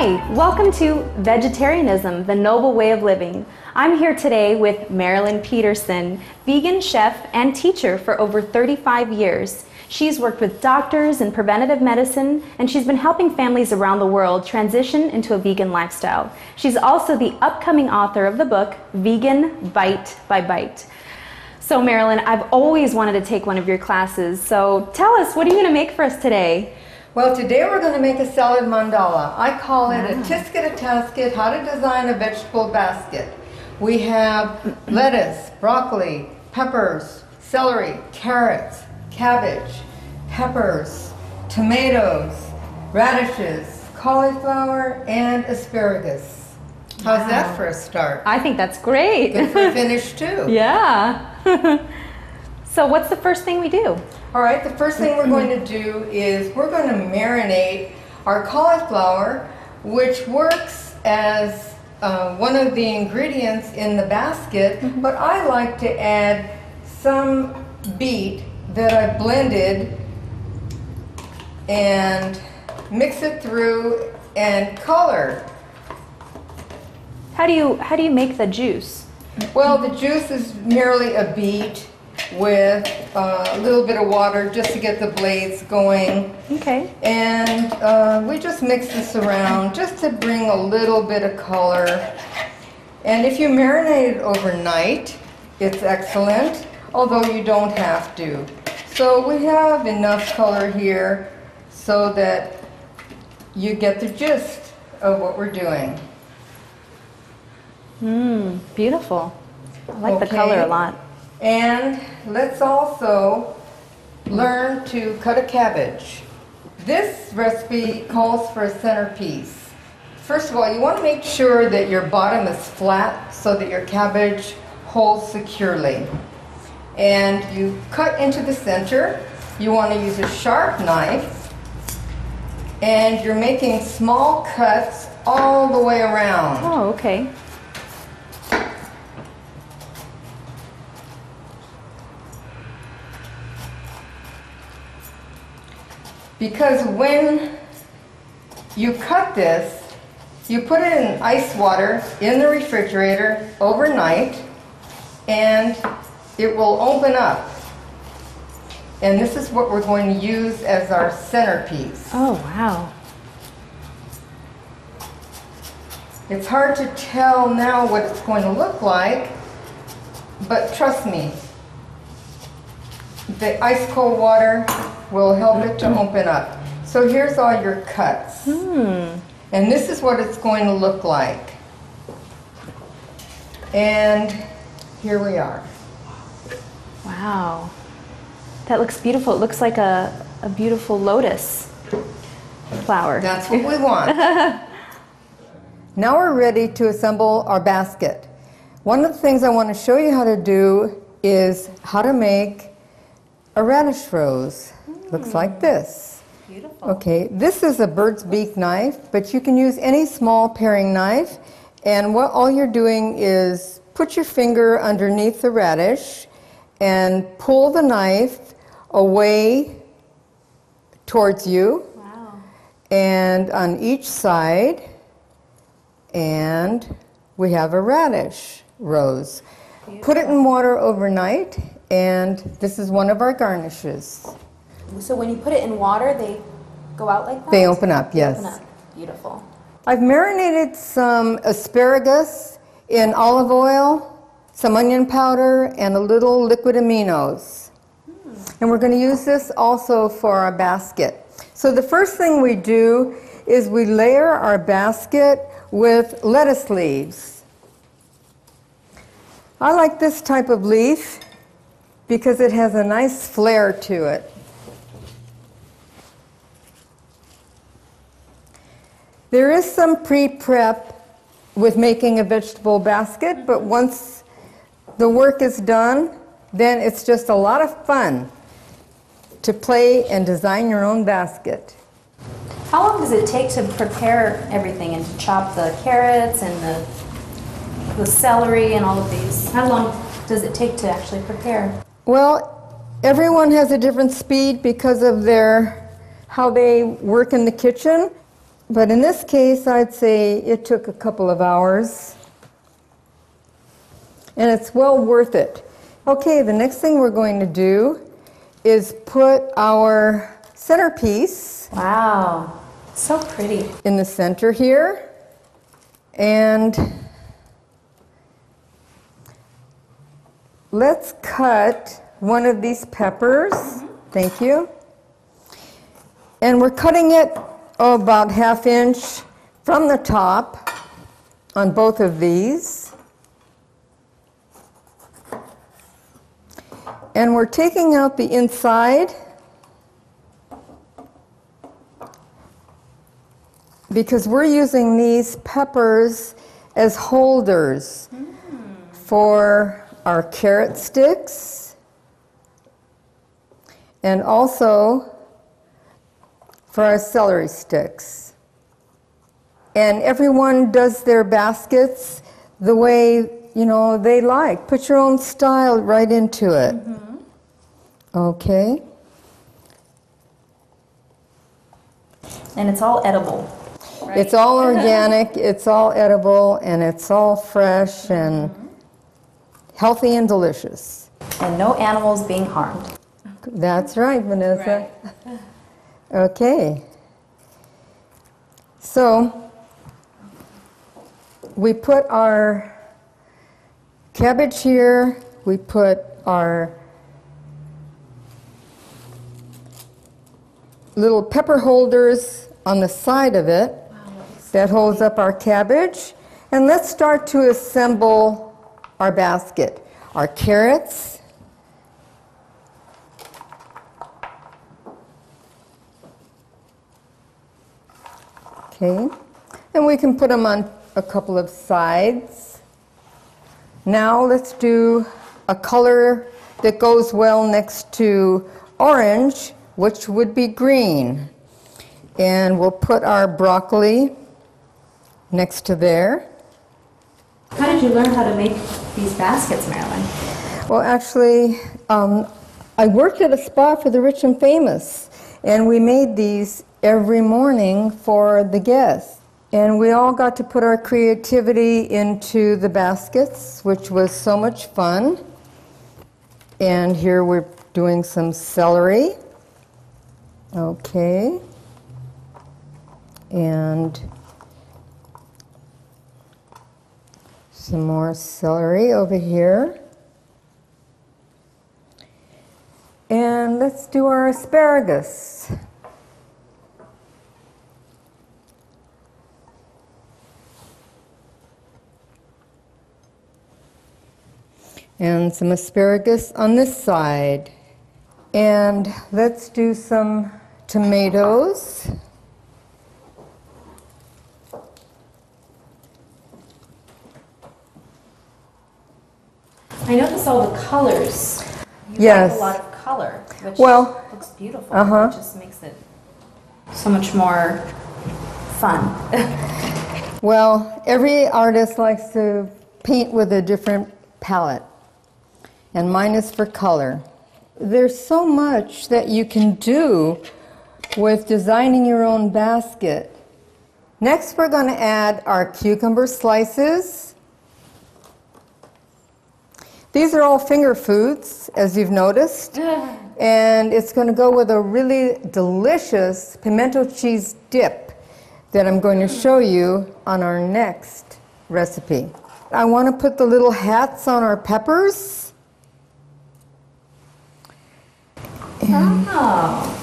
Hi, welcome to Vegetarianism, the Noble Way of Living. I'm here today with Marilyn Peterson, vegan chef and teacher for over 35 years. She's worked with doctors in preventative medicine, and she's been helping families around the world transition into a vegan lifestyle. She's also the upcoming author of the book, Vegan Bite by Bite. So Marilyn, I've always wanted to take one of your classes, so tell us, what are you going to make for us today? Well, today we're going to make a salad mandala. I call it a Tisket, a Tasket, how to design a vegetable basket. We have lettuce, broccoli, peppers, celery, carrots, cabbage, peppers, tomatoes, radishes, cauliflower, and asparagus. How's that for a start? I think that's great. Good for a finish too. Yeah. So what's the first thing we do? All right, the first thing we're going to do is we're going to marinate our cauliflower, which works as one of the ingredients in the basket, but I like to add some beet that I blended and mix it through and color. How do you make the juice? Well, the juice is merely a beet with a little bit of water just to get the blades going. Okay. And we just mix this around just to bring a little bit of color. And if you marinate it overnight, it's excellent, although you don't have to. So we have enough color here so that you get the gist of what we're doing. Beautiful. I like the color a lot. And let's also learn to cut a cabbage. This recipe calls for a centerpiece. First of all, you want to make sure that your bottom is flat so that your cabbage holds securely. And you cut into the center. You want to use a sharp knife. And you're making small cuts all the way around. Oh, okay. Because when you cut this, you put it in ice water in the refrigerator overnight, and it will open up. And this is what we're going to use as our centerpiece. Oh, wow. It's hard to tell now what it's going to look like, but trust me, the ice cold water will help it to open up. So here's all your cuts. And this is what it's going to look like. And here we are. Wow. That looks beautiful. It looks like a beautiful lotus flower. That's what we want. Now we're ready to assemble our basket. One of the things I want to show you how to do is how to make a radish rose. Looks like this. Beautiful. Okay, this is a bird's beak knife, but you can use any small paring knife. And what all you're doing is put your finger underneath the radish and pull the knife away towards you. Wow. And on each side, and we have a radish rose. Beautiful. Put it in water overnight, and this is one of our garnishes. So when you put it in water, they go out like that? They open up, yes. Open up. Beautiful. I've marinated some asparagus in olive oil, some onion powder, and a little liquid aminos. And we're going to use this also for our basket. So the first thing we do is we layer our basket with lettuce leaves. I like this type of leaf because it has a nice flair to it. There is some pre-prep with making a vegetable basket, but once the work is done, then it's just a lot of fun to play and design your own basket. How long does it take to prepare everything and to chop the carrots and the celery and all of these? How long does it take to actually prepare? Well, everyone has a different speed because of how they work in the kitchen. But in this case, I'd say it took a couple of hours. And it's well worth it. Okay, the next thing we're going to do is put our centerpiece. Wow, so pretty. In the center here. And let's cut one of these peppers. Thank you. And we're cutting it about 1/2 inch from the top on both of these. And we're taking out the inside because we're using these peppers as holders for our carrot sticks and also for our celery sticks. And everyone does their baskets the way, you know, they like. Put your own style right into it. Okay. And it's all edible. Right? It's all organic, it's all edible, and it's all fresh and healthy and delicious. And no animals being harmed. That's right, Vanessa. Right. Okay. So we put our cabbage here, we put our little pepper holders on the side of it. That holds up our cabbage. And let's start to assemble our basket. Our carrots. Okay. And we can put them on a couple of sides. Now let's do a color that goes well next to orange, which would be green. And we'll put our broccoli next to there. How did you learn how to make these baskets, Marilyn? Well, actually, I worked at a spa for the rich and famous, and we made these every morning for the guests. And we all got to put our creativity into the baskets, which was so much fun. And here we're doing some celery. Okay. And some more celery over here. And let's do our asparagus. And some asparagus on this side. And let's do some tomatoes. I noticed all the colors. You Yes. have a lot of color, which Well, looks beautiful. uh-huh. It just makes it so much more fun. Well, every artist likes to paint with a different palette, and mine is for color. There's so much that you can do with designing your own basket. Next, we're going to add our cucumber slices. These are all finger foods, as you've noticed, and it's going to go with a really delicious pimento cheese dip that I'm going to show you on our next recipe. I want to put the little hats on our peppers. Oh.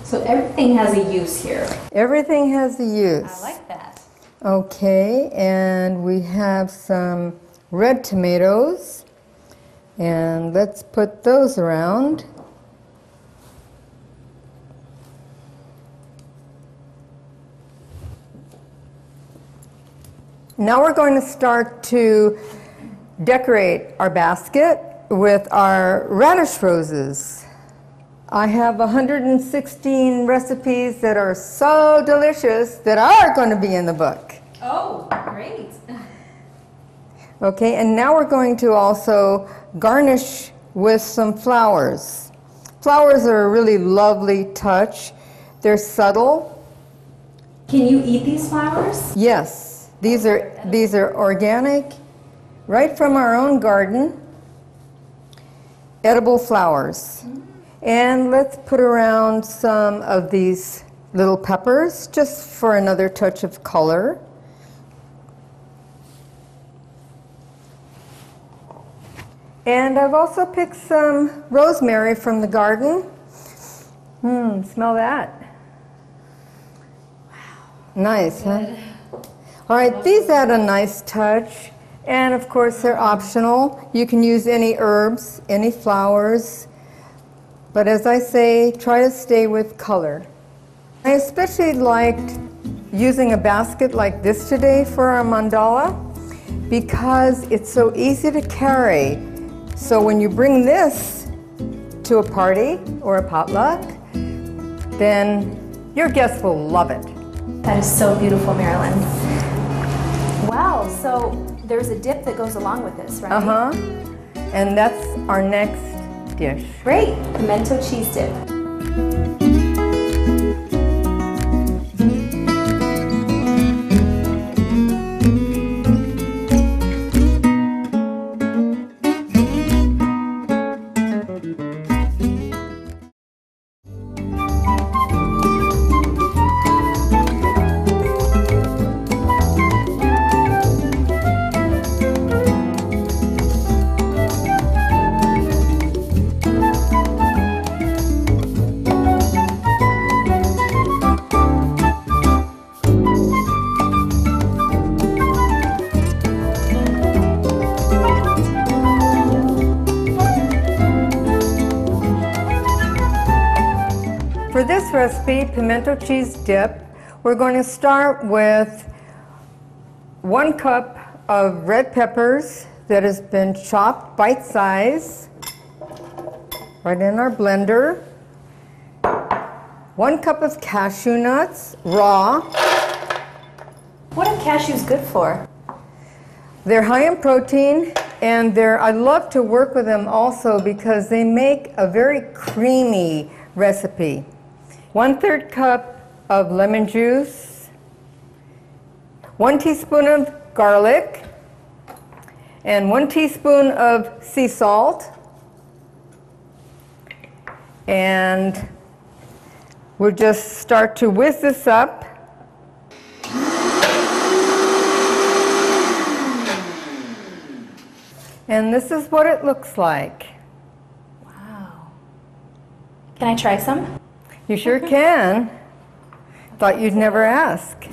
So everything has a use here. Everything has a use. I like that. Okay, and we have some red tomatoes, and let's put those around. Now we're going to start to decorate our basket with our radish roses. I have 116 recipes that are so delicious that are going to be in the book. Oh, great. Okay, and now we're going to also garnish with some flowers. Flowers are a really lovely touch. They're subtle, Can you eat these flowers? Yes, these are organic, right from our own garden, edible flowers. And let's put around some of these little peppers just for another touch of color. And I've also picked some rosemary from the garden. Smell that. Nice, huh? All right, these add a nice touch, and of course they're optional. You can use any herbs, any flowers, but as I say, try to stay with color. I especially liked using a basket like this today for our mandala because it's so easy to carry. So when you bring this to a party or a potluck, then your guests will love it. That is so beautiful, Marilyn. Wow, so there's a dip that goes along with this, right? Uh-huh. And that's our next dish. Great, pimento cheese dip. For this recipe, pimento cheese dip, we're going to start with 1 cup of red peppers that has been chopped bite-size right in our blender. 1 cup of cashew nuts, raw. What are cashews good for? They're high in protein, and I love to work with them also because they make a very creamy recipe. 1/3 cup of lemon juice, 1 teaspoon of garlic, and 1 teaspoon of sea salt. And we'll just start to whisk this up. And this is what it looks like. Wow. Can I try some? You sure can. Thought you'd never ask.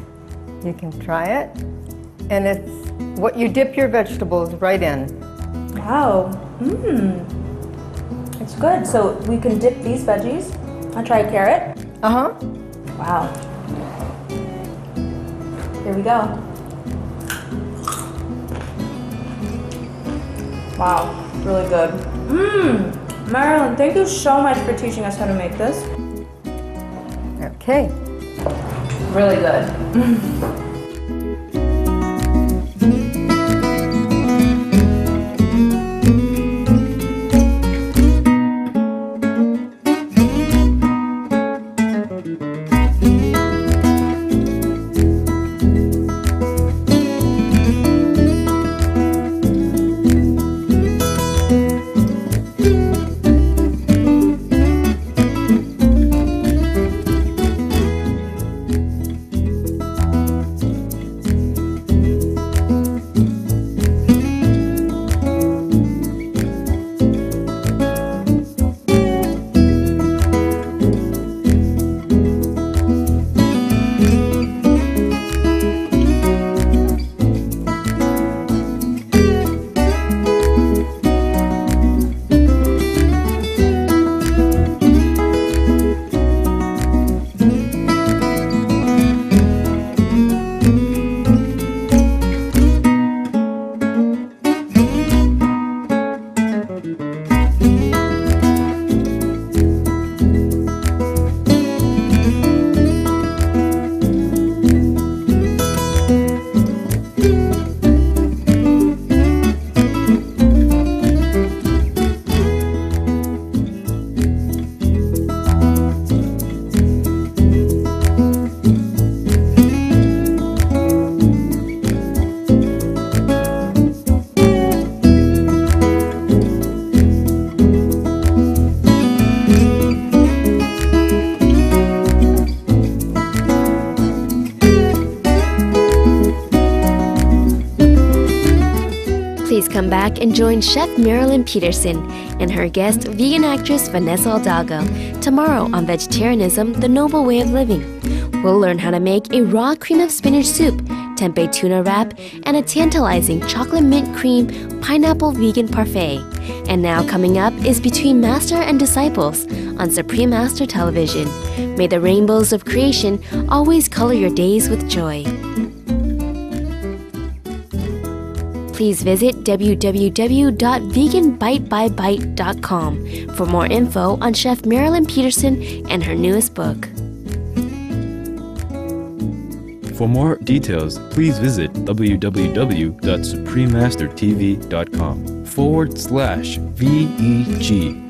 You can try it. And it's what you dip your vegetables right in. Wow. It's good. So we can dip these veggies. I'll try a carrot. Uh-huh. Wow. Here we go. Wow, really good. Marilyn, thank you so much for teaching us how to make this. Okay. Really good. Please come back and join Chef Marilyn Peterson and her guest, vegan actress Vanessa Aldago, tomorrow on Vegetarianism, the Noble Way of Living. We'll learn how to make a raw cream of spinach soup, tempeh tuna wrap, and a tantalizing chocolate mint cream pineapple vegan parfait. And now coming up is Between Master and Disciples on Supreme Master Television. May the rainbows of creation always color your days with joy. Please visit www.veganbitebyBite.com for more info on Chef Marilyn Peterson and her newest book. For more details, please visit www.suprememastertv.com/VEG.